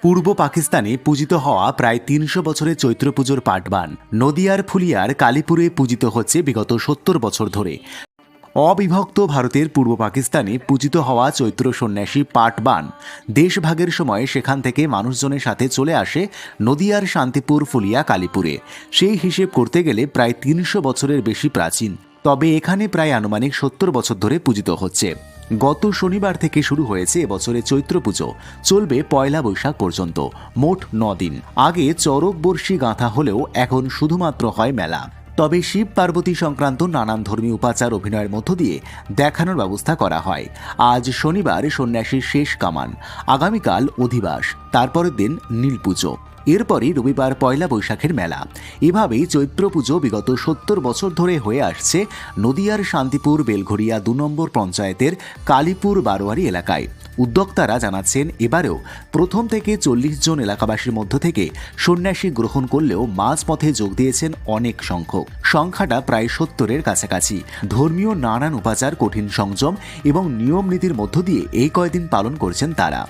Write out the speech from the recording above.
পূর্ব পাকিস্তানে পূজিত হওয়া প্রায় ৩০০ বছরের চৈত্র পুজোর পাটবান নদিয়ার ফুলিয়ার কালীপুরে পূজিত হচ্ছে বিগত ৭০ বছর ধরে। অবিভক্ত ভারতের পূর্ব পাকিস্তানে পূজিত হওয়া চৈত্র সন্ন্যাসী পাটবান দেশভাগের সময় সেখান থেকে মানুষজনের সাথে চলে আসে নদিয়ার শান্তিপুর ফুলিয়া কালীপুরে। সেই হিসেব করতে গেলে প্রায় ৩০০ বছরের বেশি প্রাচীন। তবে এখানে প্রায় আনুমানিক ৭০ বছর ধরে পূজিত হচ্ছে। গত শনিবার থেকে শুরু হয়েছে এবছরে চৈত্র পুজো, চলবে পয়লা বৈশাখ পর্যন্ত, মোট ৯ দিন। আগে চরক বর্ষি গাঁথা হলেও এখন শুধুমাত্র হয় মেলা। তবে শিব পার্বতী সংক্রান্ত নানান ধর্মীয় উপাচার অভিনয়ের মধ্য দিয়ে দেখানোর ব্যবস্থা করা হয়। আজ শনিবার সন্ন্যাসীর শেষ কামান, আগামীকাল অধিবাস, তারপরের দিন নীল পুজো, এরপরই রবিবার পয়লা বৈশাখের মেলা। এভাবেই চৈত্র পুজো বিগত ৭০ বছর ধরে হয়ে আসছে নদিয়ার শান্তিপুর বেলঘড়িয়া ২ নম্বর পঞ্চায়েতের কালীপুর বারোয়ারি এলাকায়। উদ্যোক্তারা জানাচ্ছেন, এবারেও প্রথম থেকে ৪০ জন এলাকাবাসীর মধ্য থেকে সন্ন্যাসী গ্রহণ করলেও মাঝপথে যোগ দিয়েছেন অনেক সংখ্যক। সংখ্যাটা প্রায় ৭০-এর কাছাকাছি। ধর্মীয় নানান উপাচার, কঠিন সংযম এবং নিয়ম নীতির মধ্য দিয়ে এই কয়দিন পালন করছেন তারা।